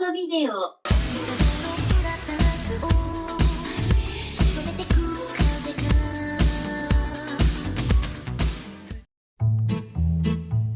トビデオ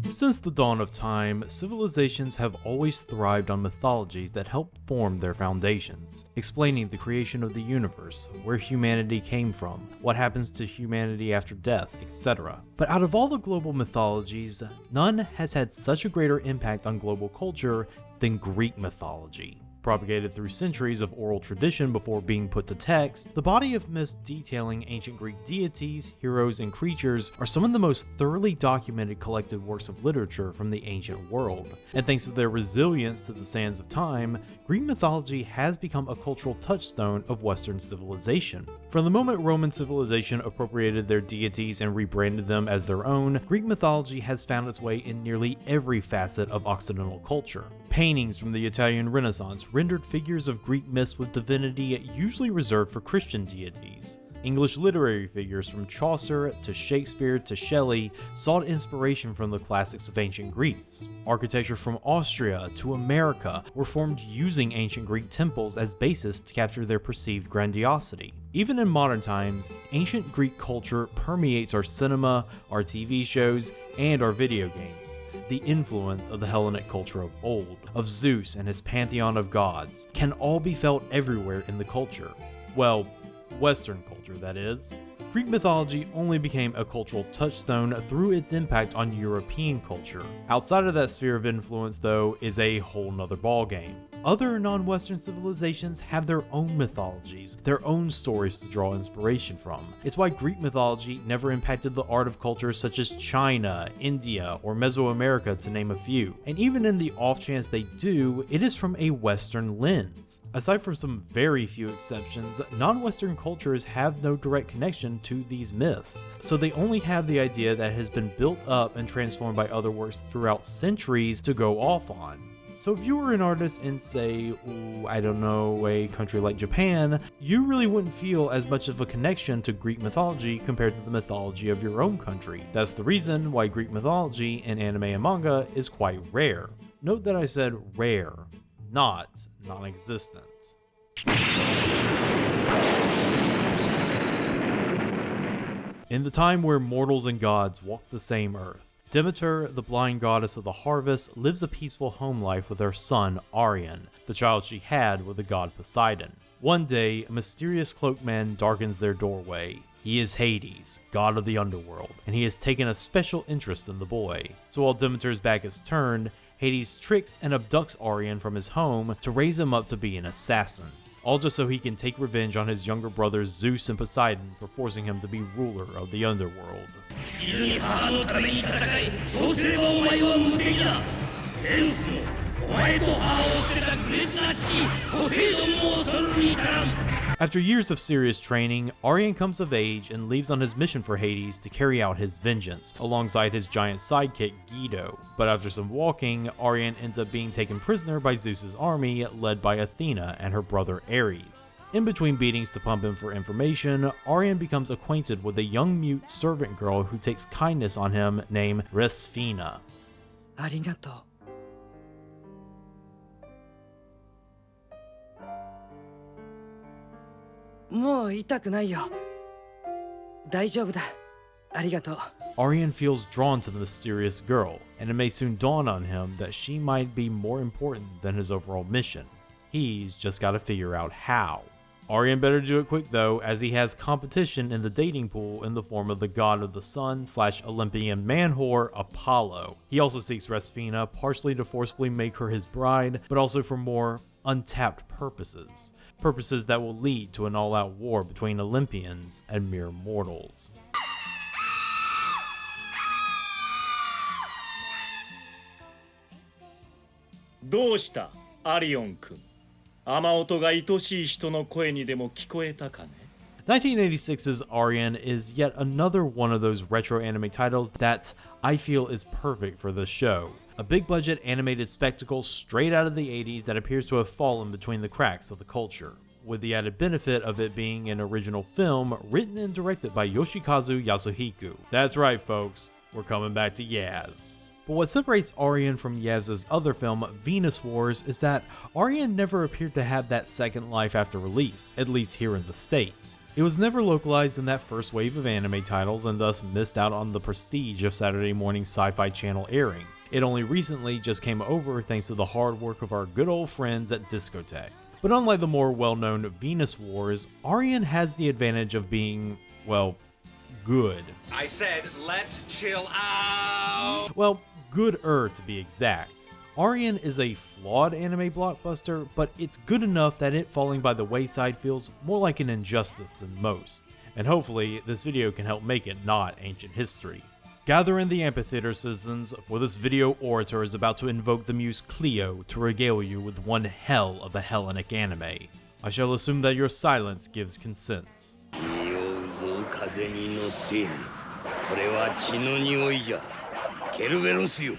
Since the dawn of time, civilizations have always thrived on mythologies that help form their foundations, explaining the creation of the universe, where humanity came from, what happens to humanity after death, etc. But out of all the global mythologies, none has had such a greater impact on global culture than Greek mythology. Propagated through centuries of oral tradition before being put to text, the body of myths detailing ancient Greek deities, heroes, and creatures are some of the most thoroughly documented collected works of literature from the ancient world. And thanks to their resilience to the sands of time, Greek mythology has become a cultural touchstone of Western civilization. From the moment Roman civilization appropriated their deities and rebranded them as their own, Greek mythology has found its way in nearly every facet of Occidental culture. Paintings from the Italian Renaissance rendered figures of Greek myths with divinity usually reserved for Christian deities. English literary figures from Chaucer to Shakespeare to Shelley sought inspiration from the classics of ancient Greece. Architecture from Austria to America were formed using ancient Greek temples as basis to capture their perceived grandiosity. Even in modern times, ancient Greek culture permeates our cinema, our TV shows, and our video games. The influence of the Hellenic culture of old, of Zeus and his pantheon of gods, can all be felt everywhere in the culture. Well, Western culture, that is. Greek mythology only became a cultural touchstone through its impact on European culture. Outside of that sphere of influence, though, is a whole nother ballgame. Other non-Western civilizations have their own mythologies, their own stories to draw inspiration from. It's why Greek mythology never impacted the art of cultures such as China, India, or Mesoamerica, to name a few. And even in the off chance they do, it is from a Western lens. Aside from some very few exceptions, non-Western cultures have no direct connection to these myths, so they only have the idea that has been built up and transformed by other works throughout centuries to go off on. So if you were an artist in, say, I don't know, a country like Japan, you really wouldn't feel as much of a connection to Greek mythology compared to the mythology of your own country. That's the reason why Greek mythology in anime and manga is quite rare. Note that I said rare, not non-existent. In the time where mortals and gods walk the same earth, Demeter, the blind goddess of the harvest, lives a peaceful home life with her son, Arion, the child she had with the god Poseidon. One day, a mysterious cloaked man darkens their doorway. He is Hades, god of the underworld, and he has taken a special interest in the boy. So while Demeter's back is turned, Hades tricks and abducts Arion from his home to raise him up to be an assassin. All just so he can take revenge on his younger brothers Zeus and Poseidon for forcing him to be ruler of the underworld. After years of serious training, Arion comes of age and leaves on his mission for Hades to carry out his vengeance, alongside his giant sidekick Guido. But after some walking, Arion ends up being taken prisoner by Zeus's army, led by Athena and her brother Ares. In between beatings to pump him for information, Arion becomes acquainted with a young mute servant girl who takes kindness on him named Resphina. Arigato. もう痛くないよ。大丈夫だ。ありがとう。 Arion feels drawn to the mysterious girl, and it may soon dawn on him that she might be more important than his overall mission. He's just gotta figure out how. Arion better do it quick though, as he has competition in the dating pool in the form of the god of the sun / Olympian man whore, Apollo. He also seeks Resphina, partially to forcibly make her his bride, but also for more untapped purposes. Purposes that will lead to an all-out war between Olympians and mere mortals. どうした、アリオン君。雨音が愛しい人の声にでも聞こえたかね。 1986's Arion is yet another one of those retro anime titles that I feel is perfect for this show. A big budget animated spectacle straight out of the 80s that appears to have fallen between the cracks of the culture, with the added benefit of it being an original film written and directed by Yoshikazu Yasuhiko. That's right folks, we're coming back to Yaz. But what separates Arion from Yaz's other film, Venus Wars, is that Arion never appeared to have that second life after release, at least here in the States. It was never localized in that first wave of anime titles and thus missed out on the prestige of Saturday morning Sci-Fi Channel airings. It only recently just came over thanks to the hard work of our good old friends at Discotech. But unlike the more well-known Venus Wars, Arion has the advantage of being, well, good. I said, let's chill out! Well, gooder to be exact. Arion is a flawed anime blockbuster, but it's good enough that it falling by the wayside feels more like an injustice than most. And hopefully, this video can help make it not ancient history. Gather in the amphitheater, citizens, for this video orator is about to invoke the muse Clio to regale you with one hell of a Hellenic anime. I shall assume that your silence gives consent. 風に乗ってこれは血の匂いじゃケルベロスよ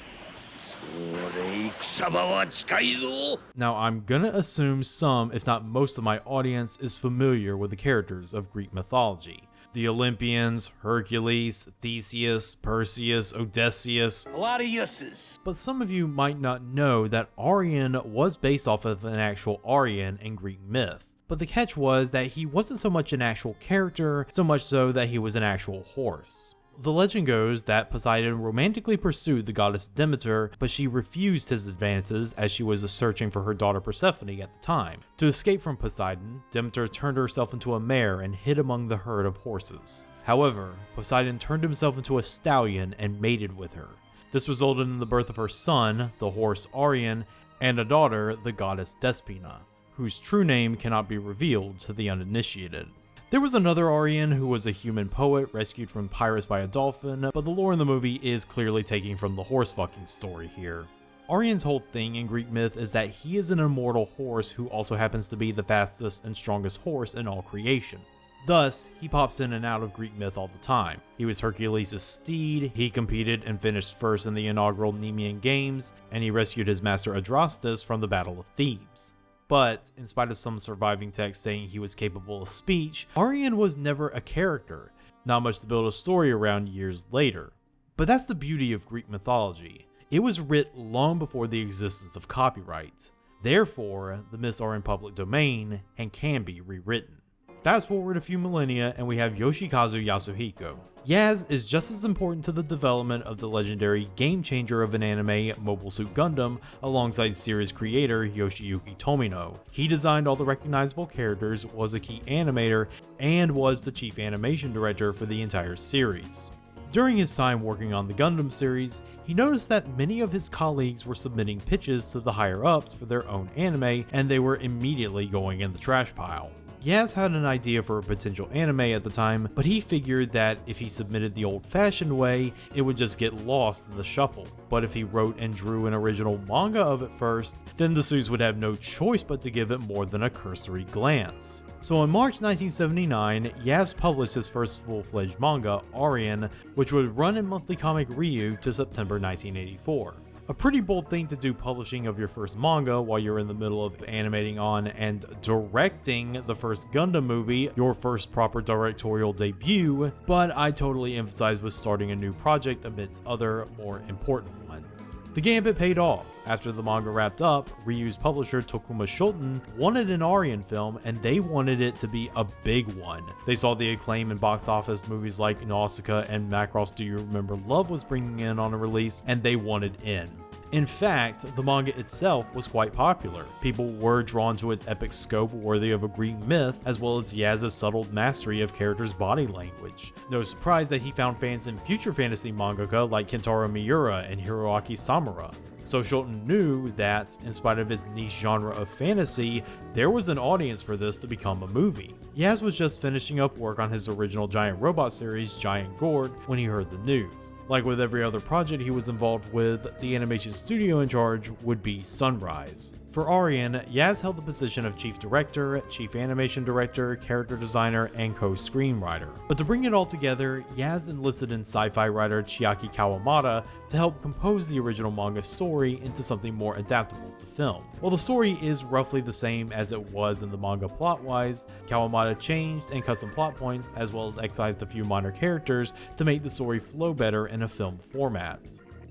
それ戦場は近いぞ Now I'm gonna assume some, if not most of my audience is familiar with the characters of Greek mythology. The Olympians, Hercules, Theseus, Perseus, Odysseus. A lot of yeses. But some of you might not know that Arion was based off of an actual Arion in Greek myth. But the catch was that he wasn't so much an actual character, so much so that he was an actual horse. The legend goes that Poseidon romantically pursued the goddess Demeter, but she refused his advances as she was searching for her daughter Persephone at the time. To escape from Poseidon, Demeter turned herself into a mare and hid among the herd of horses. However, Poseidon turned himself into a stallion and mated with her. This resulted in the birth of her son, the horse Arion, and a daughter, the goddess Despina, whose true name cannot be revealed to the uninitiated. There was another Arion who was a human poet rescued from pirates by a dolphin, but the lore in the movie is clearly taking from the horse fucking story here. Arion's whole thing in Greek myth is that he is an immortal horse who also happens to be the fastest and strongest horse in all creation. Thus, he pops in and out of Greek myth all the time. He was Hercules' steed, he competed and finished first in the inaugural Nemean Games, and he rescued his master Adrastus from the Battle of Thebes. But, in spite of some surviving texts saying he was capable of speech, Arion was never a character, not much to build a story around years later. But that's the beauty of Greek mythology. It was writ long before the existence of copyright. Therefore, the myths are in public domain and can be rewritten. Fast forward a few millennia and we have Yoshikazu Yasuhiko. Yaz is just as important to the development of the legendary game changer of an anime, Mobile Suit Gundam, alongside series creator Yoshiyuki Tomino. He designed all the recognizable characters, was a key animator, and was the chief animation director for the entire series. During his time working on the Gundam series, he noticed that many of his colleagues were submitting pitches to the higher-ups for their own anime, and they were immediately going in the trash pile. Yaz had an idea for a potential anime at the time, but he figured that if he submitted the old-fashioned way, it would just get lost in the shuffle. But if he wrote and drew an original manga of it first, then the suits would have no choice but to give it more than a cursory glance. So in March 1979, Yaz published his first full-fledged manga, Arion, which would run in Monthly Comic Ryu to September 1984. A pretty bold thing to do, publishing of your first manga while you're in the middle of animating on and directing the first Gundam movie, your first proper directorial debut, but I totally emphasize with starting a new project amidst other more important ones. The gambit paid off. After the manga wrapped up, Ryu's publisher Tokuma Shoten wanted an Arion film, and they wanted it to be a big one. They saw the acclaim in box office movies like Nausicaa and Macross Do You Remember Love was bringing in on a release, and they wanted in. In fact, the manga itself was quite popular. People were drawn to its epic scope worthy of a Greek myth, as well as Yaz's subtle mastery of characters' body language. No surprise that he found fans in future fantasy mangaka like Kentaro Miura and Hiroaki Samura. So Shoten knew that, in spite of its niche genre of fantasy, there was an audience for this to become a movie. Yaz was just finishing up work on his original giant robot series, Giant Gord, when he heard the news. Like with every other project he was involved with, the animation studio in charge would be Sunrise. For Arion, Yaz held the position of chief director, chief animation director, character designer, and co-screenwriter. But to bring it all together, Yaz enlisted in sci-fi writer Chiaki Kawamata to help compose the original manga story into something more adaptable to film. While the story is roughly the same as it was in the manga plot-wise, Kawamata changed and cut some plot points as well as excised a few minor characters to make the story flow better in a film format.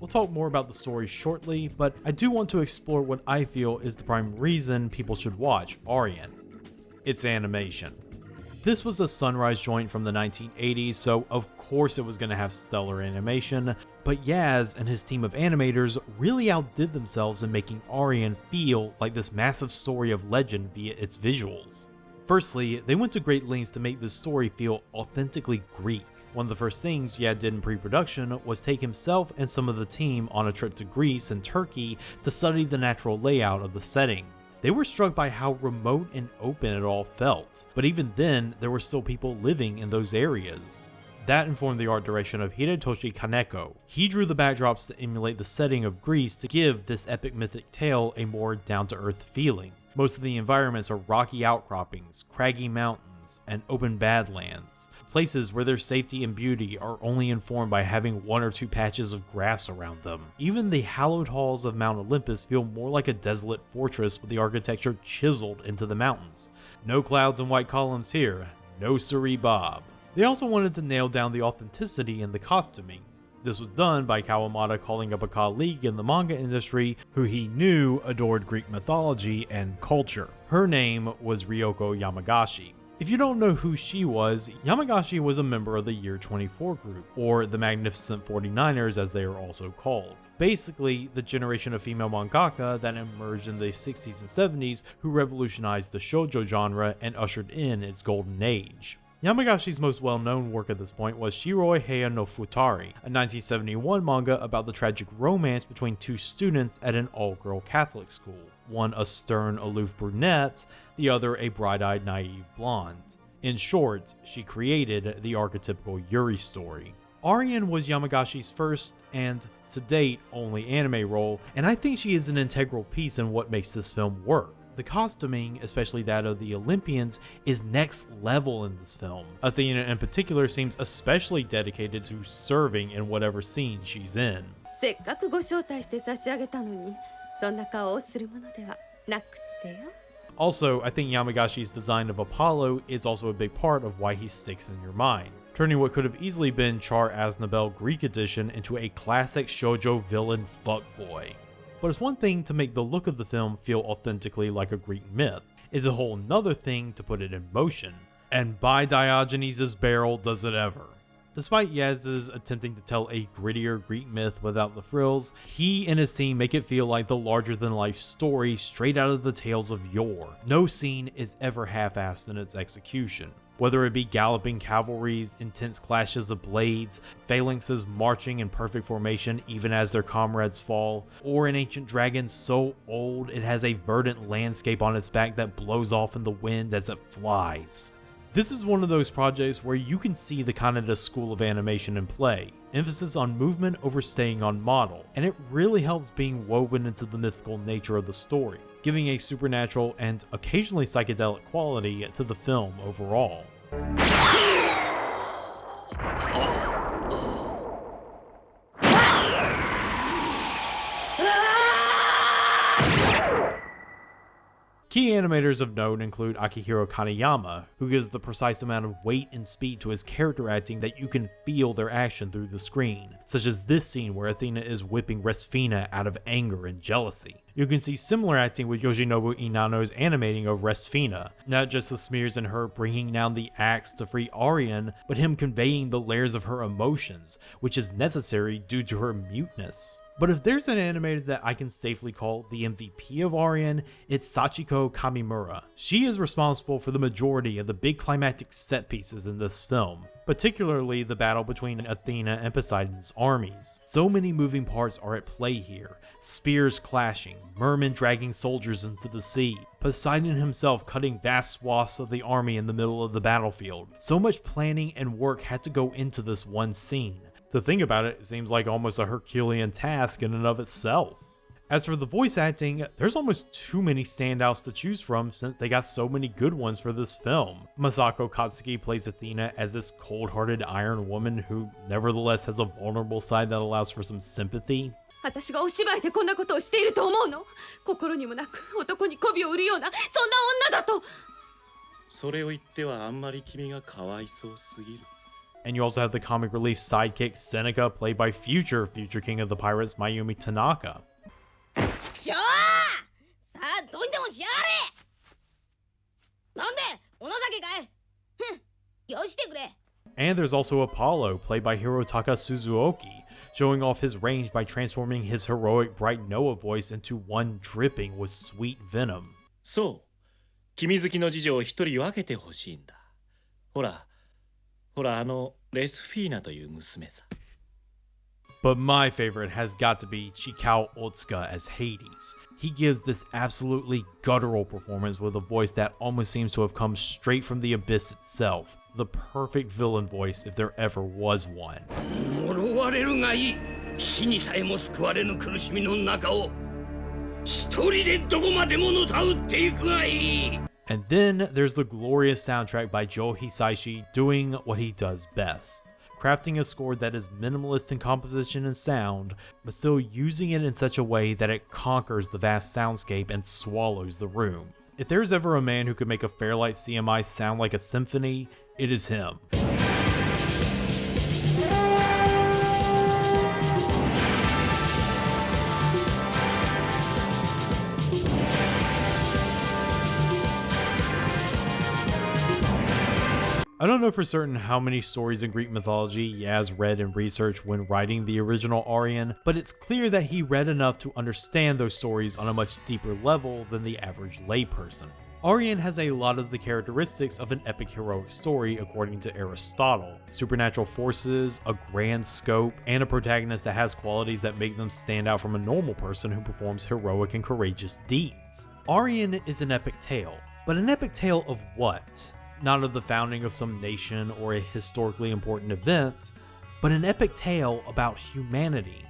We'll talk more about the story shortly, but I do want to explore what I feel is the prime reason people should watch Arion. Its animation. This was a Sunrise joint from the 1980s, so of course it was going to have stellar animation, but Yaz and his team of animators really outdid themselves in making Arion feel like this massive story of legend via its visuals. Firstly, they went to great lengths to make this story feel authentically Greek. One of the first things Yad did in pre-production was take himself and some of the team on a trip to Greece and Turkey to study the natural layout of the setting. They were struck by how remote and open it all felt, but even then, there were still people living in those areas. That informed the art direction of Hidetoshi Kaneko. He drew the backdrops to emulate the setting of Greece to give this epic mythic tale a more down-to-earth feeling. Most of the environments are rocky outcroppings, craggy mountains, and open badlands, places where their safety and beauty are only informed by having one or two patches of grass around them. Even the hallowed halls of Mount Olympus feel more like a desolate fortress with the architecture chiseled into the mountains. No clouds and white columns here, no siree Bob. They also wanted to nail down the authenticity in the costuming. This was done by Kawamata calling up a colleague in the manga industry who he knew adored Greek mythology and culture. Her name was Ryoko Yamagashi. If you don't know who she was, Yamagashi was a member of the Year 24 group, or the Magnificent 49ers as they are also called. Basically, the generation of female mangaka that emerged in the 60s and 70s who revolutionized the shoujo genre and ushered in its golden age. Yamagashi's most well-known work at this point was Shiroi Heia no Futari, a 1971 manga about the tragic romance between two students at an all-girl Catholic school, one a stern, aloof brunette, the other a bright-eyed, naive blonde. In short, she created the archetypical Yuri story. Arion was Yamagashi's first and, to date, only anime role, and I think she is an integral piece in what makes this film work. The costuming, especially that of the Olympians, is next level in this film. Athena in particular seems especially dedicated to serving in whatever scene she's in. せっかくご招待して差し上げたのに、そんな顔をするものではなくってよ。 Also, I think Yamagashi's design of Apollo is also a big part of why he sticks in your mind, turning what could have easily been Char Aznavour Greek edition into a classic shoujo villain fuckboy. But it's one thing to make the look of the film feel authentically like a Greek myth. It's a whole nother thing to put it in motion. And by Diogenes' barrel does it ever. Despite Yaz's attempting to tell a grittier Greek myth without the frills, he and his team make it feel like the larger-than-life story straight out of the tales of yore. No scene is ever half-assed in its execution. Whether it be galloping cavalries, intense clashes of blades, phalanxes marching in perfect formation even as their comrades fall, or an ancient dragon so old it has a verdant landscape on its back that blows off in the wind as it flies. This is one of those projects where you can see the Kaneda school of animation in play, emphasis on movement over staying on model, and it really helps being woven into the mythical nature of the story, giving a supernatural and occasionally psychedelic quality to the film overall. Key animators of note include Akihiro Kaneyama, who gives the precise amount of weight and speed to his character acting that you can feel their action through the screen, such as this scene where Athena is whipping Resfina out of anger and jealousy. You can see similar acting with Yoshinobu Inano's animating of Resfina, not just the smears in her bringing down the axe to free Arion, but him conveying the layers of her emotions, which is necessary due to her muteness. But if there's an animator that I can safely call the MVP of Arion, it's Sachiko Kamimura. She is responsible for the majority of the big climactic set pieces in this film, particularly the battle between Athena and Poseidon's armies. So many moving parts are at play here. Spears clashing, mermen dragging soldiers into the sea, Poseidon himself cutting vast swaths of the army in the middle of the battlefield. So much planning and work had to go into this one scene. To think about it, it seems like almost a Herculean task in and of itself. As for the voice acting, there's almost too many standouts to choose from since they got so many good ones for this film. Masako Katsuki plays Athena as this cold-hearted iron woman who nevertheless has a vulnerable side that allows for some sympathy. 私がお芝居でこんなことをしていると思うの？心にもなく男に媚びを売るようなそんな女だと。それを言ってはあんまり君がかわいそうすぎる。And you also have the comic relief sidekick Seneca, played by future King of the Pirates Mayumi Tanaka. ちくしょう！さあどうにでもしやがれ！なんでお情けかい？ふん、よしてくれ。 And there's also Apollo, played by Hirotaka Suzuoki, showing off his range by transforming his heroic bright Noah voice into one dripping with sweet venom. そう、君好きの次女を一人分けてほしいんだ。ほらレスフィーナという娘さ。 But my favorite has got to be Chikao Otsuka as Hades. He gives this absolutely guttural performance with a voice that almost seems to have come straight from the abyss itself. The perfect villain voice if there ever was one. 呪われるがいい。死にさえも救われぬ苦しみの中を一人でどこまでものたうっていくがいい。 And then there's the glorious soundtrack by Joe Hisaishi doing what he does best. Crafting a score that is minimalist in composition and sound, but still using it in such a way that it conquers the vast soundscape and swallows the room. If there's ever a man who could make a Fairlight CMI sound like a symphony, it is him. I don't know for certain how many stories in Greek mythology Yaz read and researched when writing the original Arion, but it's clear that he read enough to understand those stories on a much deeper level than the average layperson. Arion has a lot of the characteristics of an epic heroic story according to Aristotle. Supernatural forces, a grand scope, and a protagonist that has qualities that make them stand out from a normal person who performs heroic and courageous deeds. Arion is an epic tale, but an epic tale of what? Not of the founding of some nation or a historically important event, but an epic tale about humanity.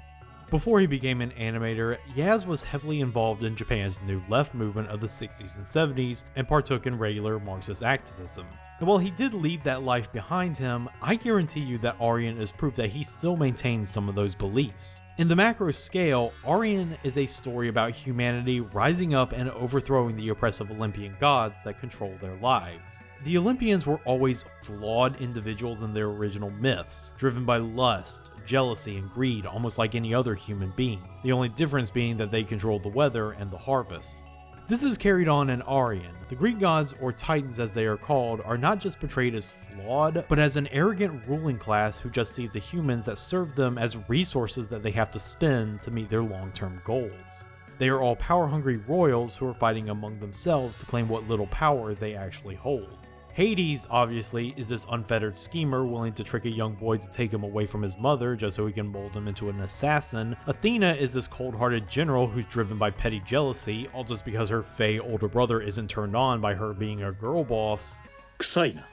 Before he became an animator, Yaz was heavily involved in Japan's New Left movement of the 60s and 70s and partook in regular Marxist activism. And while he did leave that life behind him, I guarantee you that Arion is proof that he still maintains some of those beliefs. In the macro scale, Arion is a story about humanity rising up and overthrowing the oppressive Olympian gods that control their lives. The Olympians were always flawed individuals in their original myths, driven by lust, jealousy, and greed almost like any other human being, the only difference being that they controlled the weather and the harvest. This is carried on in Arion. The Greek gods, or titans as they are called, are not just portrayed as flawed, but as an arrogant ruling class who just see the humans that serve them as resources that they have to spend to meet their long-term goals. They are all power-hungry royals who are fighting among themselves to claim what little power they actually hold. Hades, obviously, is this unfettered schemer willing to trick a young boy to take him away from his mother just so he can mold him into an assassin. Athena is this cold-hearted general who's driven by petty jealousy, all just because her fey older brother isn't turned on by her being a girl boss. 臭いな。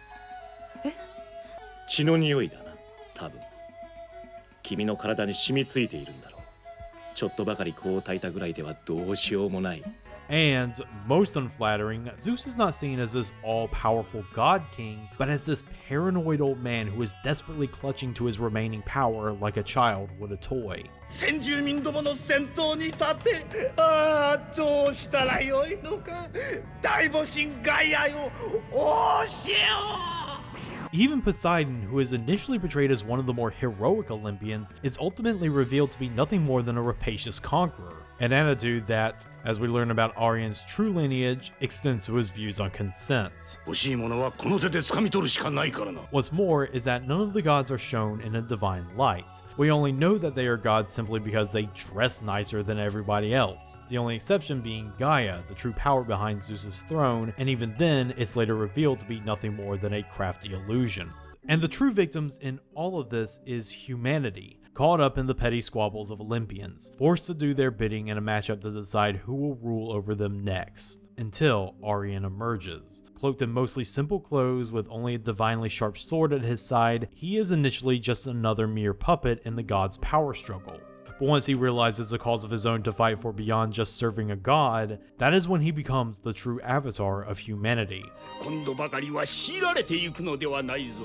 血の匂いだな、多分。君の体に染みついているんだろう。ちょっとばかり香を焚いたぐらいではどうしようもない。 And, most unflattering, Zeus is not seen as this all-powerful god king, but as this paranoid old man who is desperately clutching to his remaining power like a child would a toy. 先住民どもの先頭に立ってどうしたらよいのか大母神ガイアよ教えよ Even Poseidon, who is initially portrayed as one of the more heroic Olympians, is ultimately revealed to be nothing more than a rapacious conqueror. An attitude that, as we learn about Arion's true lineage, extends to his views on consent. 欲しいものはこの手で掴み取るしかないからな What's more is that none of the gods are shown in a divine light. We only know that they are gods simply because they dress nicer than everybody else, the only exception being Gaia, the true power behind Zeus's throne, and even then it's later revealed to be nothing more than a crafty illusion. And the true victims in all of this is humanity, caught up in the petty squabbles of Olympians, forced to do their bidding in a matchup to decide who will rule over them next, until Arion emerges. Cloaked in mostly simple clothes with only a divinely sharp sword at his side, he is initially just another mere puppet in the gods' power struggle. But once he realizes a cause of his own to fight for beyond just serving a god, that is when he becomes the true avatar of humanity. 今度ばかりは強いられていくのではないぞ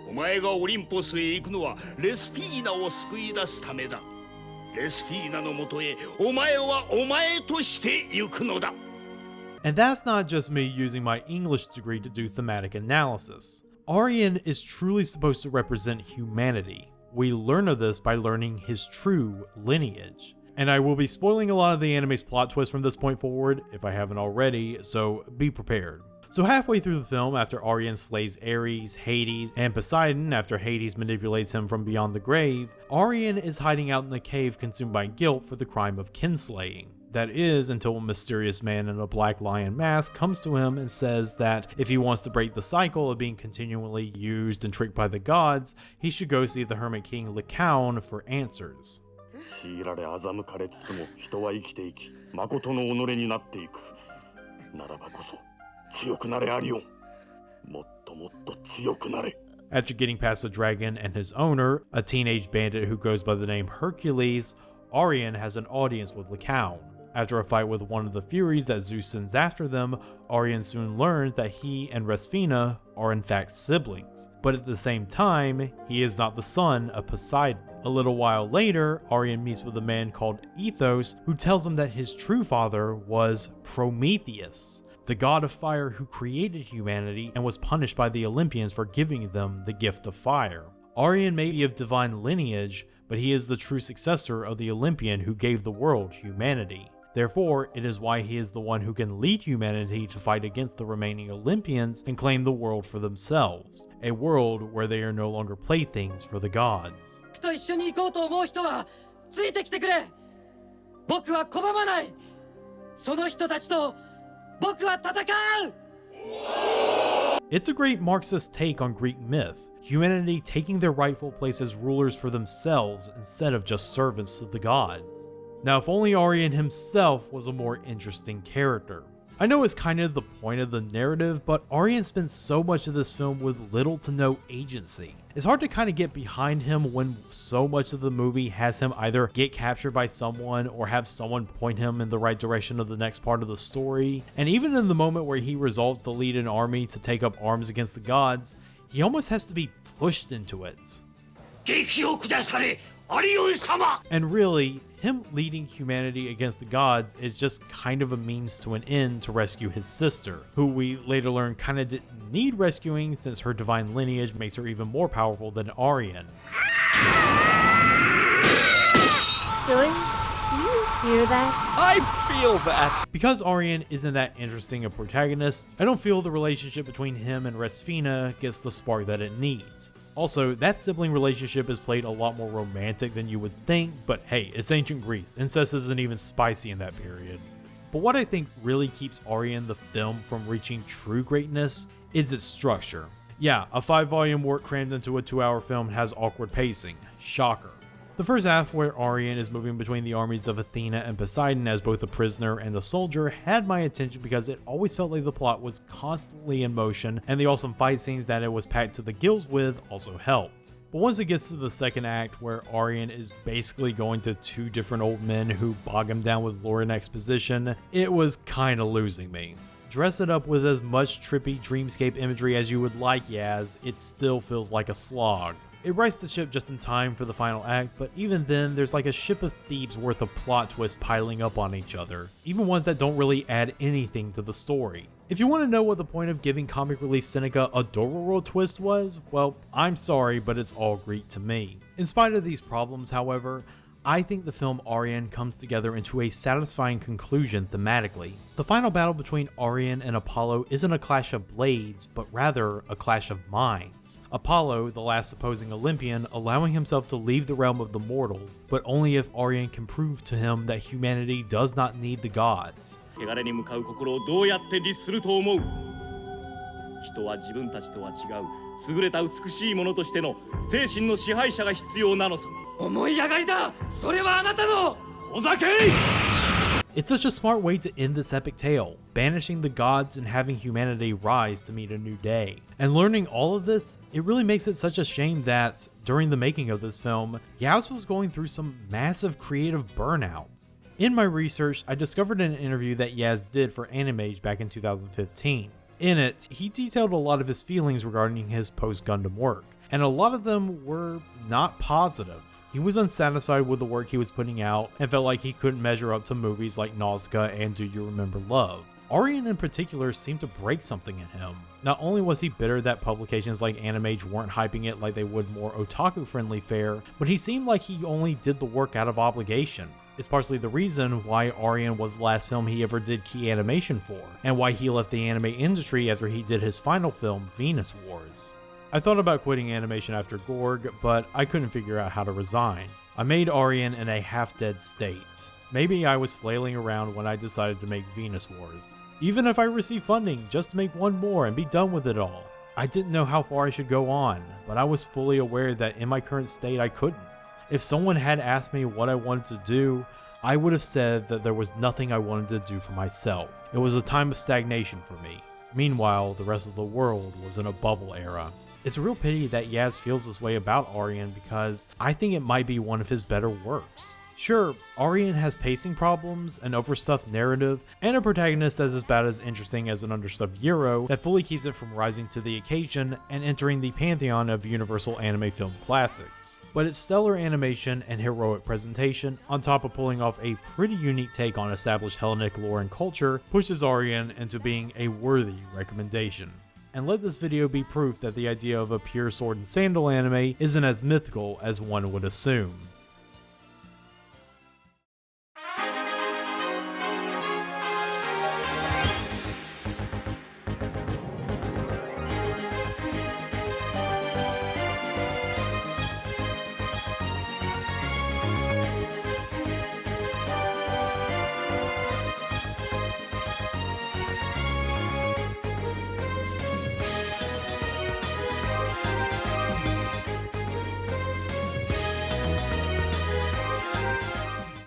お前がオリンポスへ行くのはレスフィーナを救い出すためだレスフィーナのもとへお前はお前として行くのだ And that's not just me using my English degree to do thematic analysis. Arion is truly supposed to represent humanity. We learn of this by learning his true lineage. And I will be spoiling a lot of the anime's plot twists from this point forward, if I haven't already, so be prepared. So halfway through the film, after Arion slays Ares, Hades, and Poseidon after Hades manipulates him from beyond the grave, Arion is hiding out in the cave consumed by guilt for the crime of kinslaying. That is, until a mysterious man in a black lion mask comes to him and says that if he wants to break the cycle of being continually used and tricked by the gods, he should go see the Hermit King Lycaon for answers. 強いられ欺かれつつも人は生きていき誠の己になっていくならばこそ強くなれアリオンもっともっと強くなれ After getting past the dragon and his owner, a teenage bandit who goes by the name Hercules, Arion has an audience with Lycaon. After a fight with one of the Furies that Zeus sends after them, Arion soon learns that he and Resphina are in fact siblings, but at the same time, he is not the son of Poseidon. A little while later, Arion meets with a man called Ethos who tells him that his true father was Prometheus, the god of fire who created humanity and was punished by the Olympians for giving them the gift of fire. Arion may be of divine lineage, but he is the true successor of the Olympian who gave the world humanity. Therefore, it is why he is the one who can lead humanity to fight against the remaining Olympians and claim the world for themselves, a world where they are no longer playthings for the gods. と一緒に行こうと思う人はついてきてくれ。僕は拒まない。その人たちと僕は戦う。It's a great Marxist take on Greek myth, humanity taking their rightful place as rulers for themselves instead of just servants to the gods. Now, if only Arion himself was a more interesting character. I know it's kind of the point of the narrative, but Arion spends so much of this film with little to no agency. It's hard to kind of get behind him when so much of the movie has him either get captured by someone or have someone point him in the right direction of the next part of the story. And even in the moment where he resolves to lead an army to take up arms against the gods, he almost has to be pushed into it. And really, him leading humanity against the gods is just kind of a means to an end to rescue his sister, who we later learn kind of didn't need rescuing since her divine lineage makes her even more powerful than Arion. Really? Do you hear that? I feel that. Because Arion isn't that interesting a protagonist, I don't feel the relationship between him and Resphina gets the spark that it needs. Also, that sibling relationship is played a lot more romantic than you would think, but hey, it's ancient Greece. Incest isn't even spicy in that period. But what I think really keeps Arion the film from reaching true greatness is its structure. Yeah, a 5-volume work crammed into a 2-hour film has awkward pacing. Shocker. The first half, where Arion is moving between the armies of Athena and Poseidon as both a prisoner and a soldier, had my attention because it always felt like the plot was constantly in motion, and the awesome fight scenes that it was packed to the gills with also helped. But once it gets to the second act, where Arion is basically going to 2 different old men who bog him down with lore and exposition, it was kinda losing me. Dress it up with as much trippy dreamscape imagery as you would like, Yaz, it still feels like a slog. It rights the ship just in time for the final act, but even then, there's like a ship of thieves worth of plot twists piling up on each other, even ones that don't really add anything to the story. If you want to know what the point of giving comic relief Seneca a Dororo twist was, well, I'm sorry, but it's all Greek to me. In spite of these problems, however, I think the film Arion comes together into a satisfying conclusion thematically. The final battle between Arion and Apollo isn't a clash of blades, but rather a clash of minds. Apollo, the last opposing Olympian, allowing himself to leave the realm of the mortals, but only if Arion can prove to him that humanity does not need the gods. 汚れに向かう心をどうやって律すると思う？人は自分たちとは違う優れた美しいものとしての精神の支配者が必要なのさ。思い上がりだ。それはあなたの。お酒！ It's such a smart way to end this epic tale, banishing the gods and having humanity rise to meet a new day. And learning all of this, it really makes it such a shame that, during the making of this film, Yaz was going through some massive creative burnouts. In my research, I discovered an interview that Yaz did for Animage back in 2015. In it, he detailed a lot of his feelings regarding his post-Gundam work, and a lot of them were not positive. He was unsatisfied with the work he was putting out and felt like he couldn't measure up to movies like Nausicaa and Do You Remember Love. Arion in particular seemed to break something in him. Not only was he bitter that publications like Animage weren't hyping it like they would more otaku-friendly fare, but he seemed like he only did the work out of obligation. It's partially the reason why Arion was the last film he ever did key animation for, and why he left the anime industry after he did his final film, Venus Wars. I thought about quitting animation after Gorg, but I couldn't figure out how to resign. I made Arion in a half-dead state. Maybe I was flailing around when I decided to make Venus Wars. Even if I received funding just to make one more and be done with it all. I didn't know how far I should go on, but I was fully aware that in my current state I couldn't. If someone had asked me what I wanted to do, I would have said that there was nothing I wanted to do for myself. It was a time of stagnation for me. Meanwhile, the rest of the world was in a bubble era. It's a real pity that Yaz feels this way about Arion because I think it might be one of his better works. Sure, Arion has pacing problems, an overstuffed narrative, and a protagonist that's as bad as interesting as an understuffed Euro that fully keeps it from rising to the occasion and entering the pantheon of universal anime film classics. But its stellar animation and heroic presentation, on top of pulling off a pretty unique take on established Hellenic lore and culture, pushes Arion into being a worthy recommendation. And let this video be proof that the idea of a pure sword and sandal anime isn't as mythical as one would assume.